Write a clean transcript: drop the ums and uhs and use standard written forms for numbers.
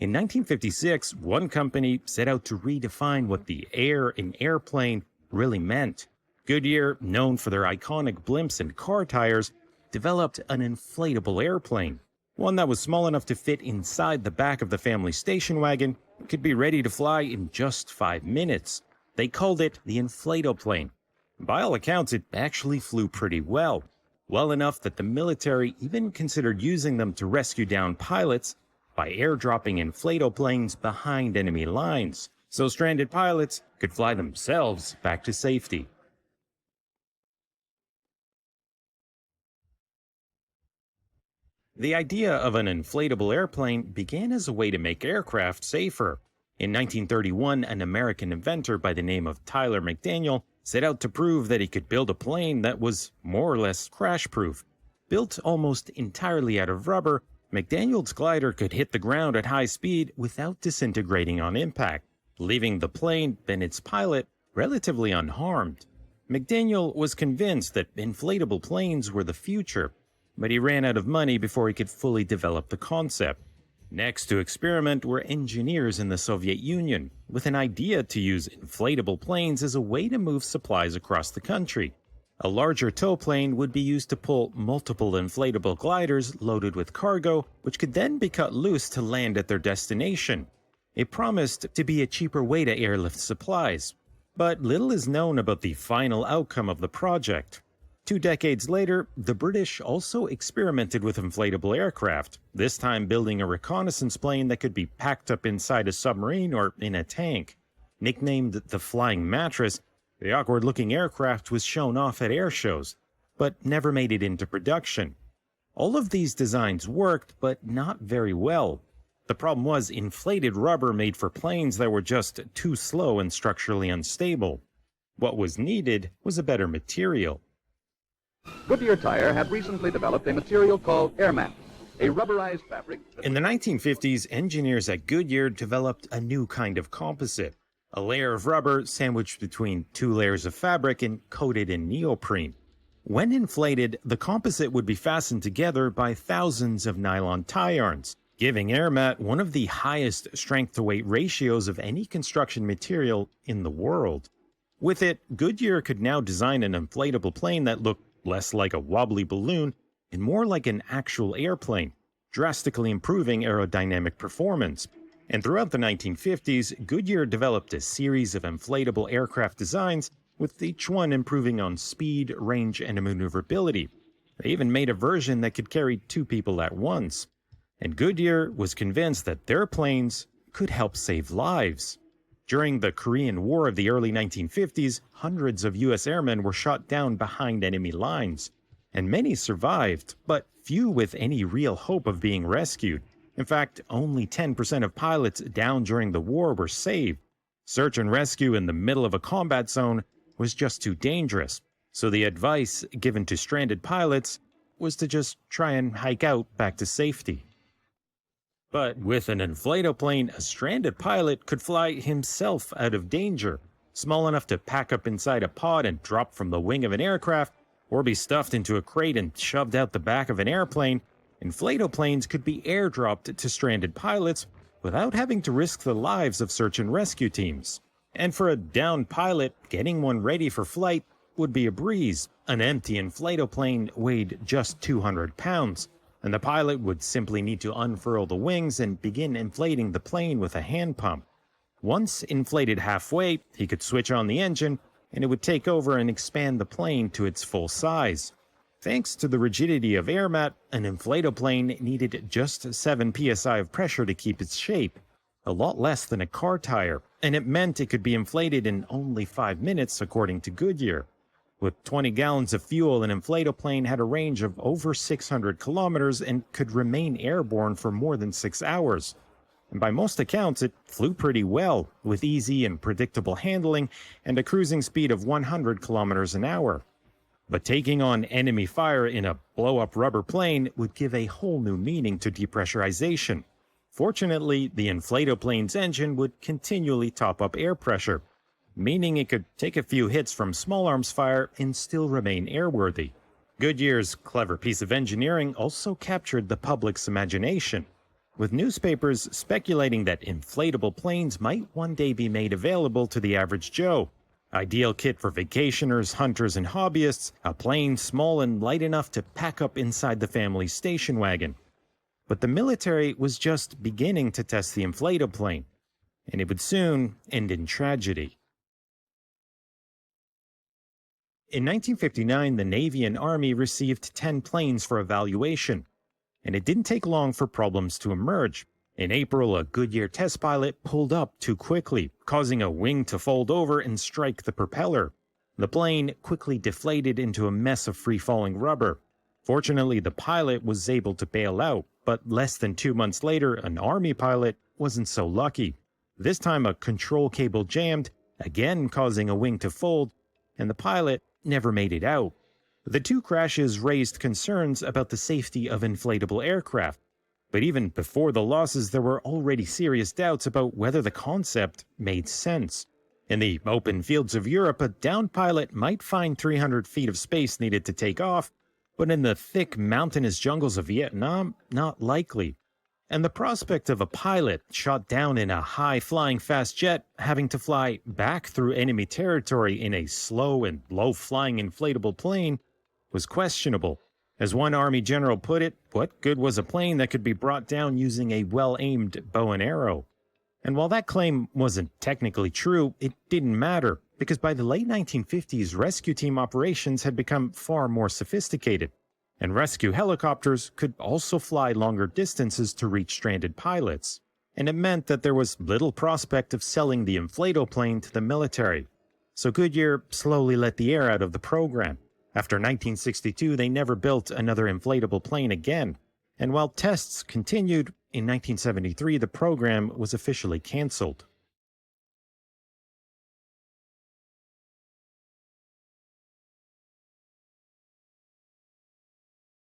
In 1956, one company set out to redefine what the air in airplane really meant. Goodyear, known for their iconic blimps and car tires, developed an inflatable airplane. One that was small enough to fit inside the back of the family station wagon and could be ready to fly in just 5 minutes. They called it the Inflatable. By all accounts, it actually flew pretty well. Well enough that the military even considered using them to rescue downed pilots by airdropping inflatable planes behind enemy lines, so stranded pilots could fly themselves back to safety. The idea of an inflatable airplane began as a way to make aircraft safer. In 1931, an American inventor by the name of Tyler McDaniel set out to prove that he could build a plane that was more or less crash-proof. Built almost entirely out of rubber, McDaniel's glider could hit the ground at high speed without disintegrating on impact, leaving the plane and its pilot relatively unharmed. McDaniel was convinced that inflatable planes were the future, but he ran out of money before he could fully develop the concept. Next to experiment were engineers in the Soviet Union, with an idea to use inflatable planes as a way to move supplies across the country. A larger tow plane would be used to pull multiple inflatable gliders loaded with cargo, which could then be cut loose to land at their destination. It promised to be a cheaper way to airlift supplies. But little is known about the final outcome of the project. 2 decades later, the British also experimented with inflatable aircraft, this time building a reconnaissance plane that could be packed up inside a submarine or in a tank. Nicknamed the Flying Mattress, the awkward-looking aircraft was shown off at air shows, but never made it into production. All of these designs worked, but not very well. The problem was inflated rubber made for planes that were just too slow and structurally unstable. What was needed was a better material. Goodyear Tire had recently developed a material called airmat, a rubberized fabric. In the 1950s, engineers at Goodyear developed a new kind of composite, a layer of rubber sandwiched between 2 layers of fabric and coated in neoprene. When inflated, the composite would be fastened together by thousands of nylon tie yarns, giving airmat one of the highest strength-to-weight ratios of any construction material in the world. With it, Goodyear could now design an inflatable plane that looked less like a wobbly balloon and more like an actual airplane, drastically improving aerodynamic performance. And throughout the 1950s, Goodyear developed a series of inflatable aircraft designs, with each one improving on speed, range, and maneuverability. They even made a version that could carry 2 people at once. And Goodyear was convinced that their planes could help save lives. During the Korean War of the early 1950s, hundreds of U.S. airmen were shot down behind enemy lines. And many survived, but few with any real hope of being rescued. In fact, only 10% of pilots down during the war were saved. Search and rescue in the middle of a combat zone was just too dangerous, so the advice given to stranded pilots was to just try and hike out back to safety. But with an inflatable, a stranded pilot could fly himself out of danger, small enough to pack up inside a pod and drop from the wing of an aircraft, or be stuffed into a crate and shoved out the back of an airplane. Inflatable could be airdropped to stranded pilots without having to risk the lives of search and rescue teams. And for a downed pilot, getting one ready for flight would be a breeze. An empty inflatable weighed just 200 pounds, and the pilot would simply need to unfurl the wings and begin inflating the plane with a hand pump. Once inflated halfway, he could switch on the engine, and it would take over and expand the plane to its full size. Thanks to the rigidity of airmat, an inflatable needed just 7 psi of pressure to keep its shape, a lot less than a car tire, and it meant it could be inflated in only 5 minutes according to Goodyear. With 20 gallons of fuel, an inflatable had a range of over 600 kilometers and could remain airborne for more than 6 hours. And by most accounts, it flew pretty well, with easy and predictable handling and a cruising speed of 100 kilometers an hour. But taking on enemy fire in a blow-up rubber plane would give a whole new meaning to depressurization. Fortunately, the inflatable engine would continually top up air pressure, meaning it could take a few hits from small arms fire and still remain airworthy. Goodyear's clever piece of engineering also captured the public's imagination. with newspapers speculating that inflatable planes might one day be made available to the average Joe. Ideal kit for vacationers, hunters, and hobbyists, a plane small and light enough to pack up inside the family's station wagon. But the military was just beginning to test the inflatable plane, and it would soon end in tragedy. In 1959, the Navy and Army received 10 planes for evaluation, and it didn't take long for problems to emerge. In April, a Goodyear test pilot pulled up too quickly, causing a wing to fold over and strike the propeller. The plane quickly deflated into a mess of free-falling rubber. Fortunately, the pilot was able to bail out, but less than 2 months later, an Army pilot wasn't so lucky. This time, a control cable jammed, again causing a wing to fold, and the pilot never made it out. The two crashes raised concerns about the safety of inflatable aircraft, but even before the losses, there were already serious doubts about whether the concept made sense. In the open fields of Europe, a downed pilot might find 300 feet of space needed to take off, but in the thick mountainous jungles of Vietnam, not likely. And the prospect of a pilot shot down in a high-flying fast jet having to fly back through enemy territory in a slow and low-flying inflatable plane was questionable. As one Army general put it, what good was a plane that could be brought down using a well-aimed bow and arrow? And while that claim wasn't technically true, it didn't matter, because by the late 1950s, rescue team operations had become far more sophisticated, and rescue helicopters could also fly longer distances to reach stranded pilots. And it meant that there was little prospect of selling the inflatable plane to the military. So Goodyear slowly let the air out of the program. After 1962, they never built another inflatable plane again. And while tests continued, in 1973 the program was officially canceled.